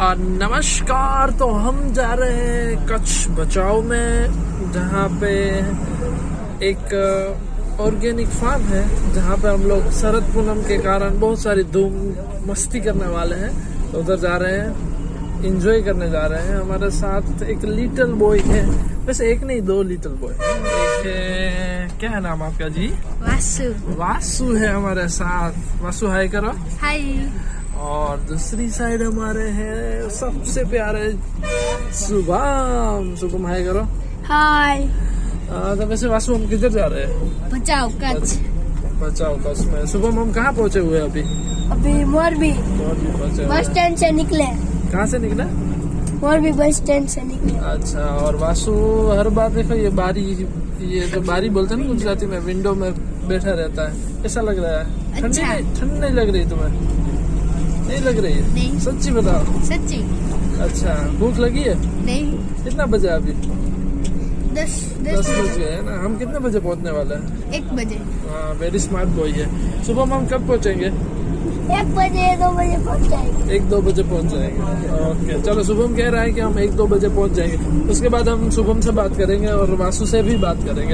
नमस्कार। तो हम जा रहे हैं कच्छ बचाव में, जहाँ पे एक ऑर्गेनिक फार्म है, जहाँ पे हम लोग शरद पूनम के कारण बहुत सारी धूम मस्ती करने वाले हैं। तो उधर जा रहे हैं, एंजॉय करने जा रहे हैं। हमारे साथ एक लिटिल बॉय है, वैसे एक नहीं 2 लिटिल बॉय है। एक क्या है नाम आपका जी? वासु। वासु है हमारे साथ। वासु हाय करो। हाय। और दूसरी साइड हमारे हैं सबसे प्यारे शुभम। शुभम हाय करो। हाय। तो वैसे वासु हम किधर जा रहे हैं? बचाओ कच्छ। बचाओ कच्छ में। शुभम हम कहाँ पहुँचे हुए अभी? अभी मोरबी पहुँचे। बस स्टैंड से निकले। कहाँ से निकले? मोरबी बस स्टैंड से निकले। अच्छा। और वासु हर बार देखो ये जो बारी बोलते हैं ना गुजराती में, विंडो में बैठा रहता है। कैसा लग रहा है? अच्छा। ठंड नहीं लग रही तुम्हें? नहीं लग रही है? नहीं। सच्ची बताओ। सच्ची। अच्छा। भूख लगी है? नहीं। कितना बजे अभी? 10 बज गए है ना। हम कितने बजे पहुंचने वाले हैं? 1 बजे। हाँ, वेरी स्मार्ट बॉय है। सुबह हम कब पहुंचेंगे? 1 बजे 2 बजे पहुँच जाएंगे। 1-2 बजे पहुंच जाएंगे। ओके चलो। शुभम कह रहा है कि हम 1-2 बजे पहुंच जाएंगे। उसके बाद हम शुभम से बात करेंगे और वासु से भी बात करेंगे।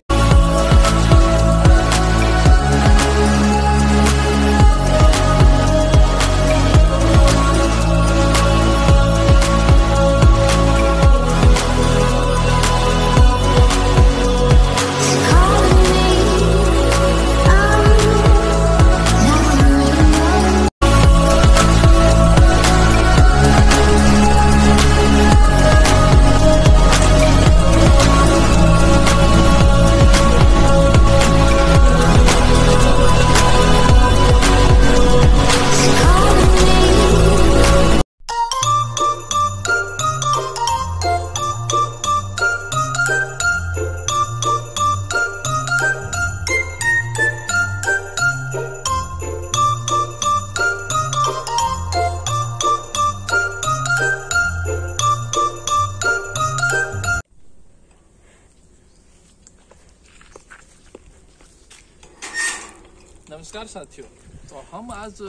नमस्कार साथियों। तो हम आज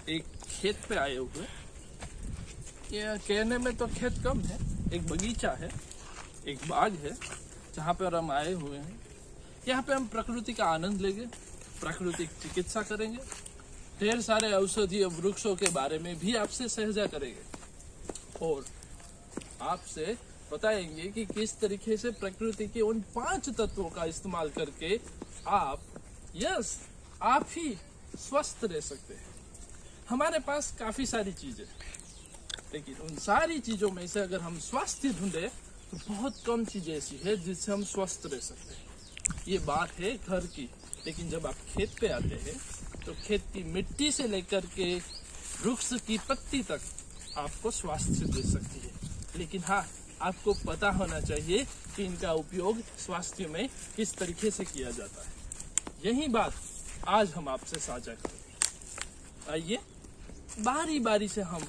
एक खेत पे आए हुए। ये कहने में तो खेत कम है, एक बगीचा है, एक बाग है, जहाँ पर हम आए हुए हैं। यहाँ पे हम प्रकृति का आनंद लेंगे, प्राकृतिक चिकित्सा करेंगे, ढेर सारे औषधीय वृक्षों के बारे में भी आपसे सहजा करेंगे और आपसे बताएंगे कि किस तरीके से प्रकृति के उन 5 तत्वों का इस्तेमाल करके आप ही स्वस्थ रह सकते हैं। हमारे पास काफी सारी चीजें, लेकिन उन सारी चीजों में से अगर हम स्वास्थ्य ढूंढे तो बहुत कम चीजें ऐसी है जिससे हम स्वस्थ रह सकते हैं। ये बात है घर की, लेकिन जब आप खेत पे आते हैं तो खेत की मिट्टी से लेकर के वृक्ष की पत्ती तक आपको स्वास्थ्य दे सकती है। लेकिन हाँ, आपको पता होना चाहिए कि इनका उपयोग स्वास्थ्य में किस तरीके से किया जाता है। यही बात आज हम आपसे साझा करेंगे। आइए बारी बारी से हम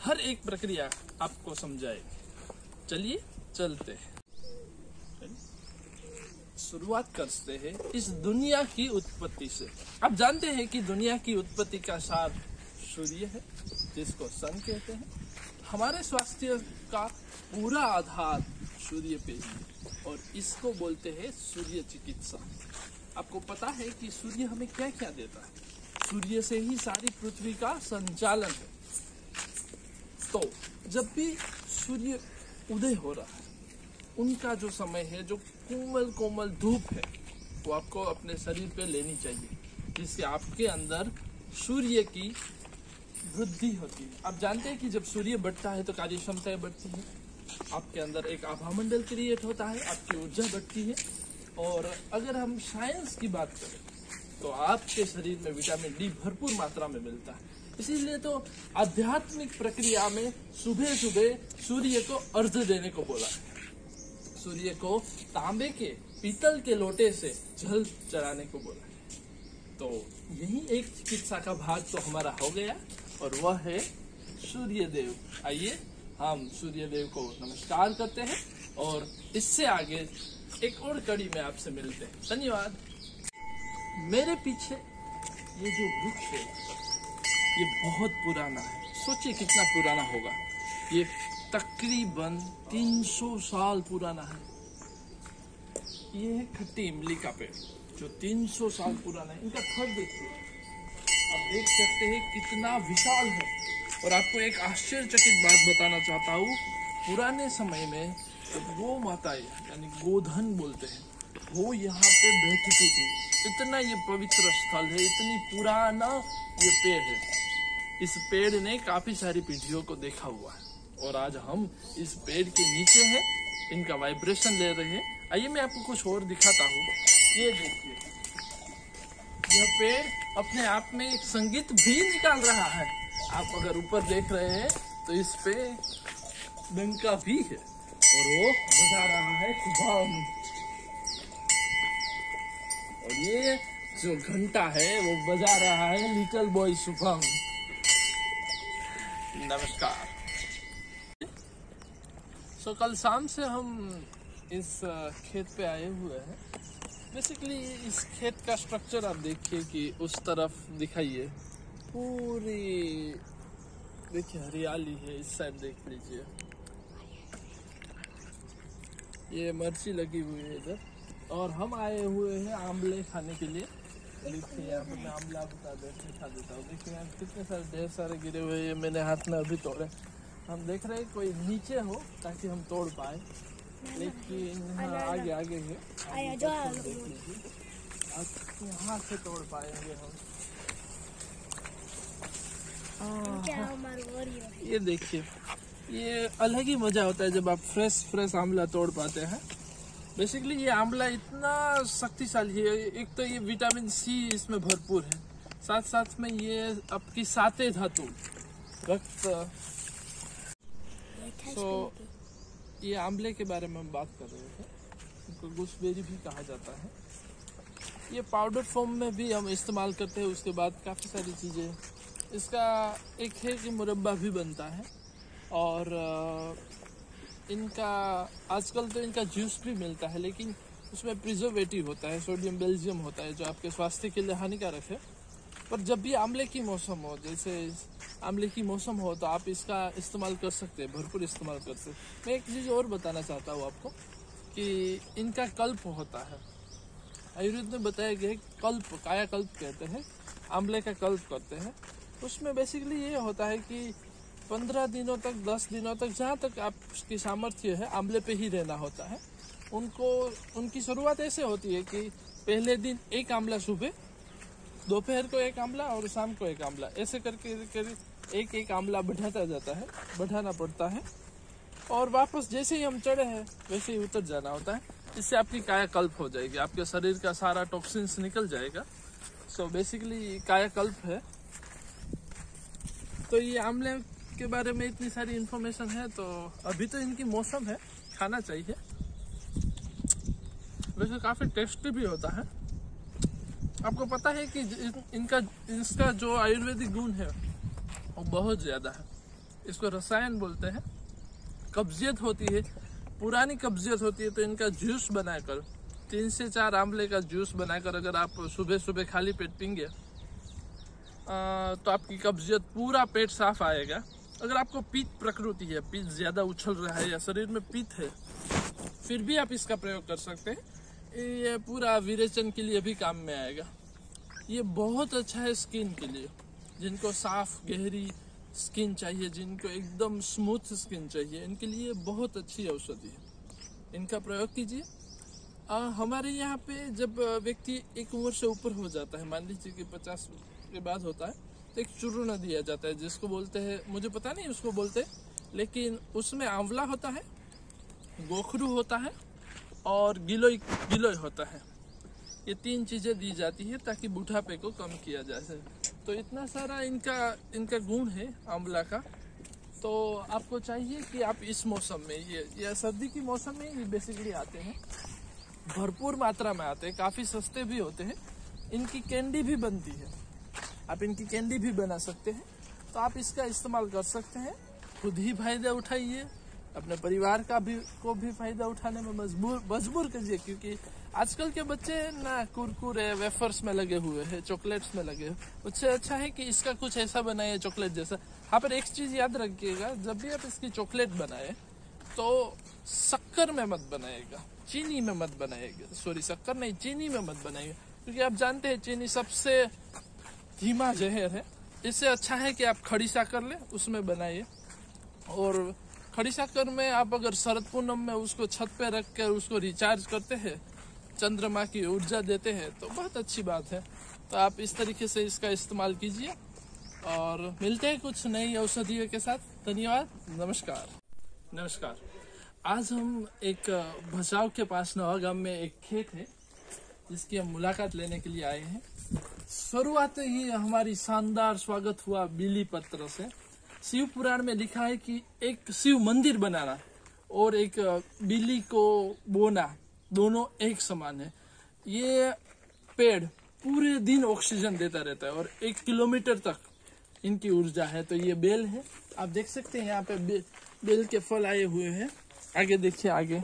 हर एक प्रक्रिया आपको समझाएंगे। चलिए चलते हैं। शुरुआत करते हैं इस दुनिया की उत्पत्ति से। आप जानते हैं कि दुनिया की उत्पत्ति का सार सूर्य है, जिसको सन कहते हैं। हमारे स्वास्थ्य का पूरा आधार सूर्य पे है और इसको बोलते हैं सूर्य चिकित्सा। आपको पता है कि सूर्य हमें क्या क्या देता है? सूर्य से ही सारी पृथ्वी का संचालन है। तो जब भी सूर्य उदय हो रहा है, उनका जो समय है, जो कोमल कोमल धूप है, वो आपको अपने शरीर पे लेनी चाहिए, जिससे आपके अंदर सूर्य की वृद्धि होती है। आप जानते हैं कि जब सूर्य बढ़ता है तो कार्य क्षमताएं बढ़ती है, आपके अंदर एक आभामंडल क्रिएट होता है, आपकी ऊर्जा बढ़ती है। और अगर हम साइंस की बात करें तो आपके शरीर में विटामिन डी भरपूर मात्रा में मिलता है। इसीलिए तो आध्यात्मिक प्रक्रिया में सुबह सुबह सूर्य को अर्घ्य देने को बोला है। सूर्य को तांबे के, पीतल के लोटे से जल चढ़ाने को बोला है। तो यही एक चिकित्सा का भाग तो हमारा हो गया और वह है सूर्य देव। आइए हम सूर्य देव को नमस्कार करते हैं और इससे आगे एक और कड़ी में आपसे मिलते हैं। धन्यवाद। मेरे पीछे ये जो वृक्ष है ये बहुत पुराना है, सोचिए कितना पुराना होगा। ये तकरीबन 300 साल पुराना है। ये है खट्टी इमली का पेड़ जो 300 साल पुराना है। इनका फल देखिए, आप देख सकते हैं कितना विशाल है। और आपको एक आश्चर्यचकित बात बताना चाहता हूँ, पुराने समय में जब गौ माताएं यानी गोधन बोलते हैं वो यहाँ पे बैठती थी। इतना ये पवित्र स्थल है, इतनी पुराना ये पेड़ है। इस पेड़ ने काफी सारी पीढ़ियों को देखा हुआ है और आज हम इस पेड़ के नीचे हैं, इनका वाइब्रेशन ले रहे हैं। आइए मैं आपको कुछ और दिखाता हूँ। ये देखिए, यह पेड़ अपने आप में एक संगीत भी निकाल रहा है। आप अगर ऊपर देख रहे हैं तो इस पे डंका भी है और वो बजा रहा है शुभम। और ये जो घंटा है वो बजा रहा है लिटिल बॉय शुभम। नमस्कार। सो कल शाम से हम इस खेत पे आए हुए हैं। बेसिकली इस खेत का स्ट्रक्चर आप देखिए कि उस तरफ दिखाइए, पूरी देखिए हरियाली है। इस साइड देख लीजिए, ये मिर्ची लगी हुई है इधर। और हम आए हुए हैं आमले खाने के लिए। देखिए यहाँ पे मैं आमला बता खा देता हूँ। देखिए यहाँ कितने सारे ढेर सारे गिरे हुए हैं, मैंने हाथ में अभी तोड़े। हम देख रहे हैं कोई नीचे हो ताकि हम तोड़ पाए, लेकिन आगे आगे है। देख लीजिए, यहाँ से तोड़ पाएंगे हम। ये देखिए, ये अलग ही मजा होता है जब आप फ्रेश आमला तोड़ पाते हैं। बेसिकली ये आमला इतना शक्तिशाली है। एक तो ये विटामिन सी इसमें भरपूर है, साथ साथ में ये आपकी साते धातु रक्त। तो ये आमले के बारे में हम बात कर रहे थे। इनको गूसबेरी भी कहा जाता है। ये पाउडर फॉर्म में भी हम इस्तेमाल करते हैं। उसके बाद काफ़ी सारी चीज़ें, इसका एक है कि मुरब्बा भी बनता है। और इनका आजकल तो इनका जूस भी मिलता है, लेकिन उसमें प्रिजर्वेटिव होता है, सोडियम बेल्जियम होता है, जो आपके स्वास्थ्य के लिए हानिकारक है। पर जब भी आंवले की मौसम हो, जैसे आंवले की मौसम हो, तो आप इसका इस्तेमाल कर सकते हैं, भरपूर इस्तेमाल कर सकते हैं। मैं एक चीज़ और बताना चाहता हूँ आपको कि इनका कल्प होता है। आयुर्वेद में बताया गया है कल्प, कायाकल्प कहते हैं, आंवले का कल्प करते हैं। उसमें बेसिकली ये होता है कि 15 दिनों तक, 10 दिनों तक, जहाँ तक आपकी सामर्थ्य है, आंवले पे ही रहना होता है उनको। उनकी शुरुआत ऐसे होती है कि पहले दिन एक आंवला सुबह, दोपहर को एक आंवला और शाम को एक आंवला, ऐसे करके एक आंवला बढ़ाना पड़ता है। और वापस जैसे ही हम चढ़े हैं वैसे ही उतर जाना होता है। इससे आपकी कायाकल्प हो जाएगी, आपके शरीर का सारा टॉक्सिन्स निकल जाएगा। सो बेसिकली कायाकल्प है। तो ये आंवले के बारे में इतनी सारी इन्फॉर्मेशन है। तो अभी तो इनकी मौसम है, खाना चाहिए। वैसे काफी टेस्टी भी होता है। आपको पता है कि इसका जो आयुर्वेदिक गुण है वो बहुत ज्यादा है। इसको रसायन बोलते हैं। कब्जियत होती है, पुरानी कब्जियत होती है, तो इनका जूस बनाकर, 3 से 4 आंवले का जूस बनाकर अगर आप सुबह सुबह खाली पेट पीएंगे तो आपकी कब्जियत, पूरा पेट साफ आएगा। अगर आपको पित्त प्रकृति है, पित्त ज्यादा उछल रहा है या शरीर में पित्त है, फिर भी आप इसका प्रयोग कर सकते हैं। ये पूरा विरेचन के लिए भी काम में आएगा। ये बहुत अच्छा है स्किन के लिए, जिनको साफ गहरी स्किन चाहिए, जिनको एकदम स्मूथ स्किन चाहिए, इनके लिए बहुत अच्छी औषधि है। इनका प्रयोग कीजिए। हमारे यहाँ पे जब व्यक्ति एक उम्र से ऊपर हो जाता है, मान लीजिए कि 50 के बाद होता है, तो एक चूर्ण दिया जाता है जिसको बोलते हैं, मुझे पता नहीं उसको बोलते, लेकिन उसमें आंवला होता है, गोखरू होता है और गिलोय होता है। ये 3 चीजें दी जाती है ताकि बुढ़ापे को कम किया जा सके। तो इतना सारा इनका गुण है आंवला का। तो आपको चाहिए कि आप इस मौसम में, ये सर्दी की मौसम में ये बेसिकली आते हैं, भरपूर मात्रा में आते हैं, काफी सस्ते भी होते हैं। इनकी कैंडी भी बनती है, आप इनकी कैंडी भी बना सकते हैं। तो आप इसका इस्तेमाल कर सकते हैं, खुद ही फायदा उठाइए, अपने परिवार को भी फायदा उठाने में मजबूर कीजिए। क्योंकि आजकल के बच्चे ना कुरकुरे वेफर्स में लगे हुए हैं, चॉकलेट्स में लगे हुए। उससे अच्छा है कि इसका कुछ ऐसा बनाइए चॉकलेट जैसा, हाँ, पर एक चीज याद रखिएगा, जब भी आप इसकी चॉकलेट बनाए तो शक्कर में मत बनाइएगा, चीनी में मत बनाइएगा। सॉरी, शक्कर नहीं, चीनी में मत बनाइएगा, क्योंकि आप जानते हैं चीनी सबसे धीमा जहर है। इससे अच्छा है कि आप खड़ी शक्कर लें, उसमें बनाइए। और खड़ी शक्कर में आप अगर शरद पूनम में उसको छत पे रख कर उसको रिचार्ज करते हैं, चंद्रमा की ऊर्जा देते हैं, तो बहुत अच्छी बात है। तो आप इस तरीके से इसका इस्तेमाल कीजिए और मिलते हैं कुछ नई औषधियों के साथ। धन्यवाद, नमस्कार। नमस्कार। आज हम एक भचाऊ के पास नवागाम में एक खेत है जिसकी हम मुलाकात लेने के लिए आए हैं। शुरुआत ही हमारी शानदार स्वागत हुआ बिली पत्र से। शिव पुराण में लिखा है कि एक शिव मंदिर बनाना और एक बिल्ली को बोना दोनों एक समान है। ये पेड़ पूरे दिन ऑक्सीजन देता रहता है और 1 किलोमीटर तक इनकी ऊर्जा है। तो ये बेल है, आप देख सकते हैं यहाँ पे बेल के फल आए हुए हैं। आगे देखिए, आगे।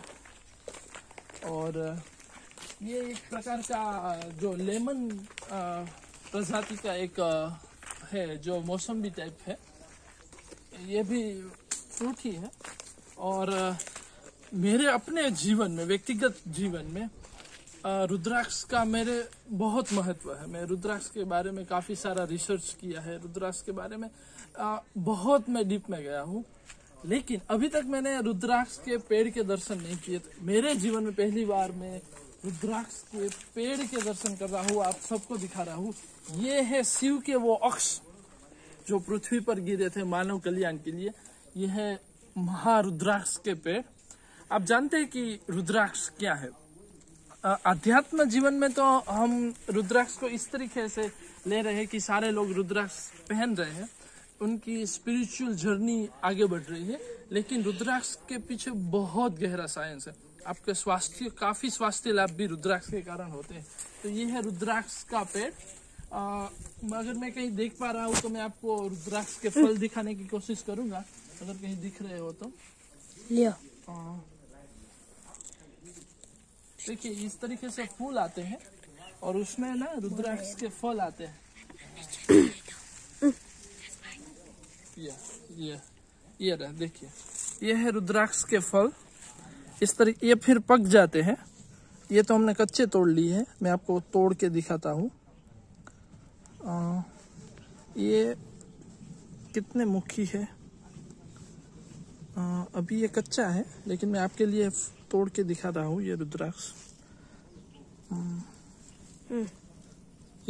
और ये एक प्रकार का जो लेमन प्रजाति का एक है जो मौसमी टाइप है, ये भी फ्रूट ही है। और मेरे अपने जीवन में, व्यक्तिगत जीवन में रुद्राक्ष का मेरे बहुत महत्व है। मैं रुद्राक्ष के बारे में काफी सारा रिसर्च किया है, रुद्राक्ष के बारे में बहुत मैं डीप में गया हूँ, लेकिन अभी तक मैंने रुद्राक्ष के पेड़ के दर्शन नहीं किए। मेरे जीवन में पहली बार मैं रुद्राक्ष के पेड़ के दर्शन कर रहा हूँ, आप सबको दिखा रहा हूँ। ये है शिव के वो अक्ष जो पृथ्वी पर गिरे थे मानव कल्याण के लिए। यह है महारुद्राक्ष के पेड़। आप जानते हैं कि रुद्राक्ष क्या है? अध्यात्म जीवन में तो हम रुद्राक्ष को इस तरीके से ले रहे हैं कि सारे लोग रुद्राक्ष पहन रहे हैं, उनकी स्पिरिचुअल जर्नी आगे बढ़ रही है। लेकिन रुद्राक्ष के पीछे बहुत गहरा साइंस है। आपके काफी स्वास्थ्य लाभ भी रुद्राक्ष के कारण होते हैं। तो ये है रुद्राक्ष का पेड़। अगर मैं कहीं देख पा रहा हूँ तो मैं आपको रुद्राक्ष के फल दिखाने की कोशिश करूंगा, अगर कहीं दिख रहे हो तो। देखिए, इस तरीके से फूल आते हैं और उसमें ना रुद्राक्ष के फल आते हैं। ये रहा, देखिए, ये है रुद्राक्ष के फल। इस तरीके ये फिर पक जाते हैं। ये तो हमने कच्चे तोड़ लिए हैं, मैं आपको तोड़ के दिखाता हूँ। ये कितने मुखी है। अभी ये कच्चा है, लेकिन मैं आपके लिए तोड़ के दिखा रहा हूँ। ये रुद्राक्ष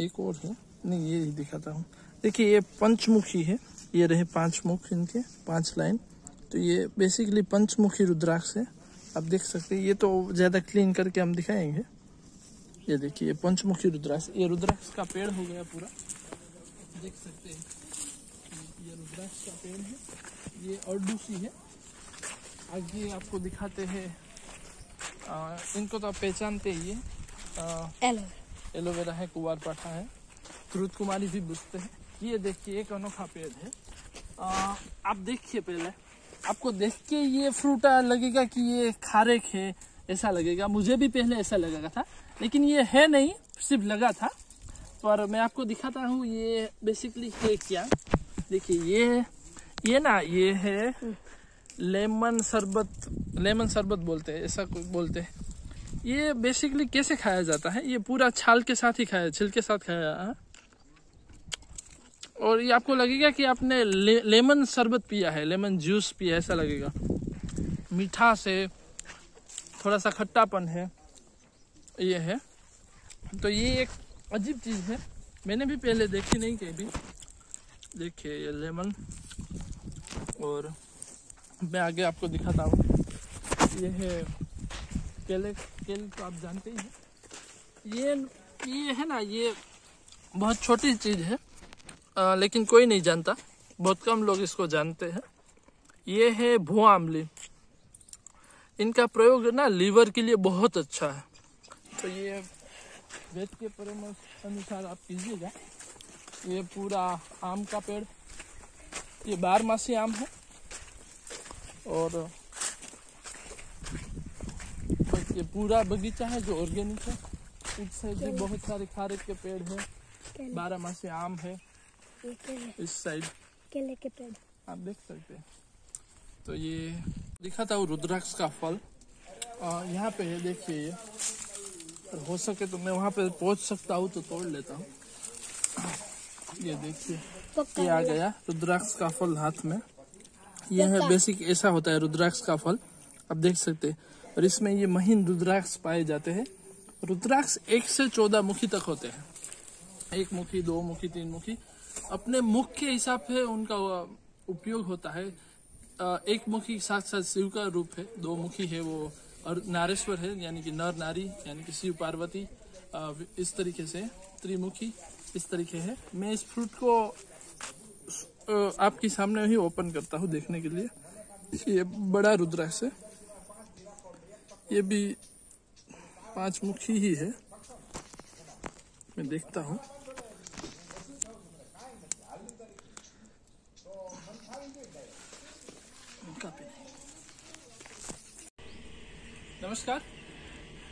एक और है, नहीं ये ही दिखाता हूँ। देखिए, ये पंचमुखी है। ये रहे 5 मुख, इनके 5 लाइन। तो ये बेसिकली पंचमुखी रुद्राक्ष है, आप देख सकते हैं। ये तो ज्यादा क्लीन करके हम दिखाएंगे। ये देखिए, पंचमुखी रुद्राक्ष। ये रुद्राक्ष का पेड़ हो गया पूरा, देख सकते हैं। ये रुद्राक्ष का पेड़ है, ये अर्डूसी है। आगे आपको दिखाते हैं। इनको तो आप पहचानते ही है, एलोवेरा है, कुवारपाठा है, घृत कुमारी भी बुझते हैं। ये देखिए, एक अनोखा पेड़ है। आप देखिए, पहले आपको देख के ये फ्रूट लगेगा कि ये खारेक है, ऐसा लगेगा। मुझे भी पहले ऐसा लगा था, लेकिन ये है नहीं, सिर्फ लगा था। पर मैं आपको दिखाता हूँ ये बेसिकली है क्या। देखिए, ये ना, ये है लेमन शरबत बोलते हैं, ऐसा कुछ बोलते हैं। ये बेसिकली कैसे खाया जाता है? ये पूरा छाल के साथ ही खाया, छिल के साथ खाया है। और ये आपको लगेगा कि आपने लेमन शरबत पिया है, लेमन जूस पिया है, ऐसा लगेगा। मीठा से थोड़ा सा खट्टापन है, ये है। तो ये एक अजीब चीज है, मैंने भी पहले देखी नहीं कहीं भी। देखिए, ये लेमन। और मैं आगे आपको दिखाता हूँ। ये है केले तो आप जानते ही हैं। ये है ना, ये बहुत छोटी चीज है, लेकिन कोई नहीं जानता, बहुत कम लोग इसको जानते हैं। ये है भुआ आमली। इनका प्रयोग ना लीवर के लिए बहुत अच्छा है। तो ये वेद के परामर्श अनुसार आप कीजिएगा। ये पूरा आम का पेड़, ये 12मासी आम है। और ये पूरा बगीचा है जो ऑर्गेनिक है। इस साइड भी बहुत सारे खारेक के पेड़ है, 12मासी आम है। इस साइड केले के पेड़। आप देख सकते हैं। तो ये दिखा था वो रुद्राक्ष का फल, यहाँ पे है, देखिए ये। और हो सके तो मैं वहाँ पे पहुँच सकता हूँ तो तोड़ लेता हूँ। ये देखिए, ये आ गया रुद्राक्ष का फल हाथ में। यह है बेसिक, ऐसा होता है रुद्राक्ष का फल, आप देख सकते हैं। और इसमें ये महीन रुद्राक्ष पाए जाते हैं। रुद्राक्ष 1 से 14 मुखी तक होते हैं, 1 मुखी, 2 मुखी, 3 मुखी, अपने मुख के हिसाब से उनका उपयोग होता है। 1 मुखी साथ साथ शिव का रूप है, 2 मुखी है वो और नारेश्वर है, यानी कि नर नारी, यानी कि शिव पार्वती, इस तरीके से त्रिमुखी इस तरीके है। मैं इस फ्रूट को आपके सामने ही ओपन करता हूँ देखने के लिए। ये बड़ा रुद्राक्ष है, ये भी 5 मुखी ही है। मैं देखता हूँ। नमस्कार,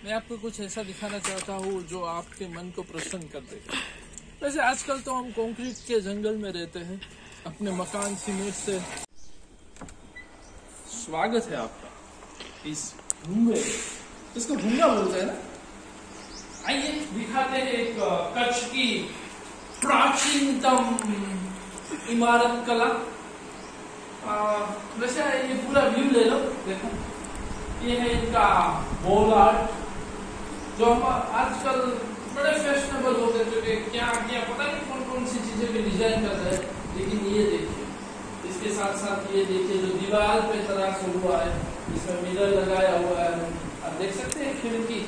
मैं आपको कुछ ऐसा दिखाना चाहता हूँ जो आपके मन को प्रसन्न कर देगा। वैसे आजकल तो हम कंक्रीट के जंगल में रहते हैं, अपने मकान सीमेंट से। स्वागत है आपका इस घूंगे, इसको घूंगा बोलते हैं ना। आइए दिखाते हैं एक कच्छ की प्राचीनतम इमारत कला। वैसे ये पूरा व्यू ले लो, देखो ये है इनका वॉल आर्ट, जो हम आजकल बड़े फैशनेबल होते चुके, क्या क्या पता नहीं कौन कौन सी चीजें भी डिजाइन कर रहे हैं। लेकिन ये देखिए, इसके साथ साथ ये देखिए जो दीवार पे तराश हुआ है, इसमें मिरर लगाया हुआ है। आप देख सकते हैं खिड़की,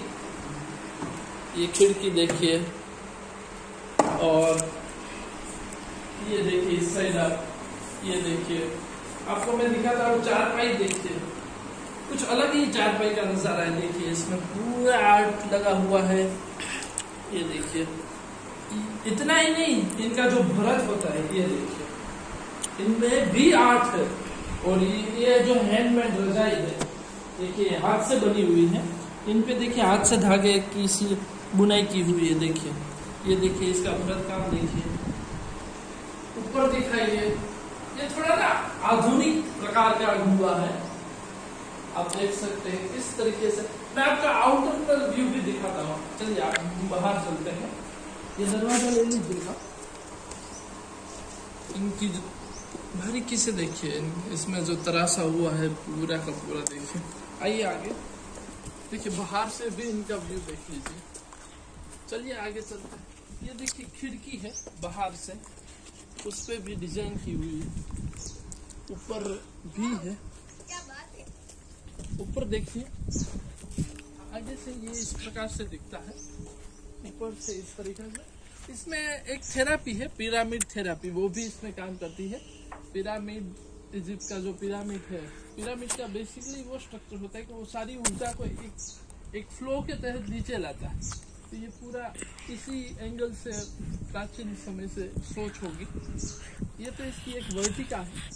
ये खिड़की देखिए, और ये देखिए इस साइड आप ये देखिए। आपको मैं दिखाता हूँ चारपाई, देखिए कुछ अलग ही चारपाई का नजारा है। देखिए इसमें पूरा आर्ट लगा हुआ है, ये देखिए। इतना ही नहीं, इनका जो भरत होता है, ये देखिए इनमें भी आर्ट है। और ये जो हैंडमेड रजाई है, देखिए हाथ से बनी हुई है। इन पे देखिए हाथ से धागे की सी बुनाई की हुई है। देखिए ये देखिए इसका भरत काम देखिए। ऊपर दिखाइए, ये थोड़ा ना आधुनिक प्रकार का हुआ है, आप देख सकते हैं इस तरीके से। मैं आपका आउटर व्यू भी दिखाता हूँ। चलिए आप बाहर चलते हैं। ये दरवाजा ले लीजिएगा, इनकी बारीकी से देखिए, इसमें जो तराशा हुआ है पूरा का पूरा देखिए। आइए आगे देखिए, बाहर से भी इनका व्यू देख लीजिए। चलिए आगे चलते हैं। ये देखिए खिड़की है बाहर से, उस पे भी डिजाइन की हुई है, ऊपर भी है। ऊपर देखिए, आगे से ये इस प्रकार से दिखता है, ऊपर से इस तरीके से। इसमें एक थेरापी है, पिरामिड थेरापी, वो भी इसमें काम करती है। पिरामिड, इजिप्ट का जो पिरामिड है, पिरामिड का बेसिकली वो स्ट्रक्चर होता है कि वो सारी ऊर्जा को एक फ्लो के तहत नीचे लाता है। तो ये पूरा इसी एंगल से प्राचीन समय से सोच होगी। ये तो इसकी एक वर्टिका है,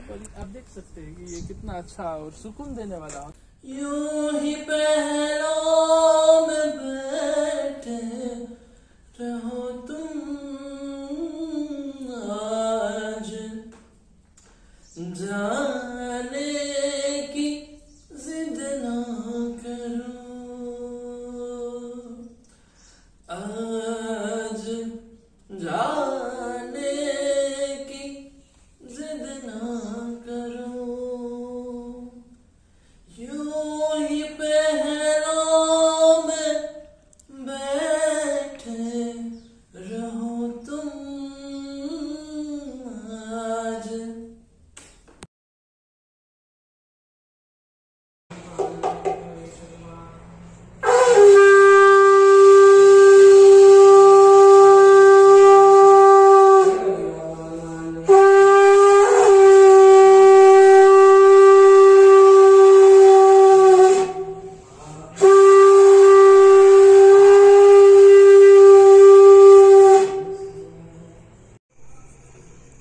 और आप देख सकते हैं कि ये कितना अच्छा और सुकून देने वाला है। यूं ही पहलों में बैठे रहो तुम, आज जाने की जिद ना करो, आज जाने की जिद ना करो, यूं ही पहलों में बैठे रहो तुम, आज।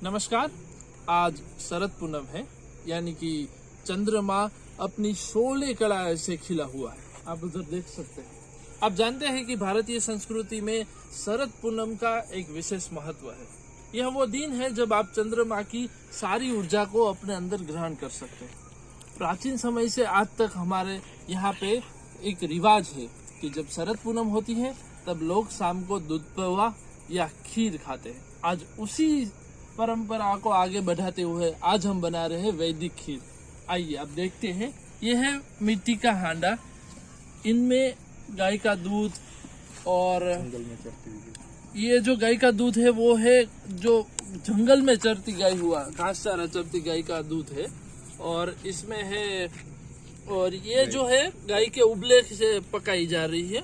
नमस्कार, आज शरद पूनम है, यानी कि चंद्रमा अपनी 16 कलाएं से खिला हुआ है। आप उधर देख सकते हैं। आप जानते हैं कि भारतीय संस्कृति में शरद पूनम का एक विशेष महत्व है। यह वो दिन है जब आप चंद्रमा की सारी ऊर्जा को अपने अंदर ग्रहण कर सकते हैं। प्राचीन समय से आज तक हमारे यहाँ पे एक रिवाज है कि जब शरद पूनम होती है तब लोग शाम को दूध पोहा या खीर खाते हैं। आज उसी परंपरा को आगे बढ़ाते हुए आज हम बना रहे हैं वैदिक खीर। आइए आप देखते हैं। यह है मिट्टी का हांडा, इनमें गाय का दूध और ये जो गाय का दूध है वो है जो जंगल में चरती गाय हुआ घास चारा चरती गाय का दूध है, और इसमें है, और ये जो है गाय के उबले से पकाई जा रही है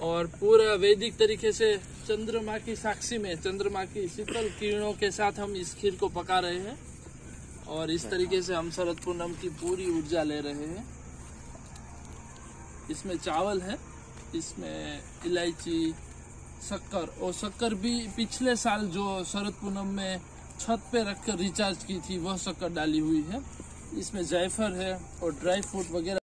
और पूरा वैदिक तरीके से चंद्रमा की साक्षी में चंद्रमा की शीतल किरणों के साथ हम इस खीर को पका रहे हैं और इस तरीके से हम शरद पूनम की पूरी ऊर्जा ले रहे हैं। इसमें चावल है, इसमें इलायची, शक्कर, और शक्कर भी पिछले साल जो शरद पूनम में छत पे रखकर रिचार्ज की थी वह शक्कर डाली हुई है। इसमें जायफल है और ड्राई फ्रूट वगैरह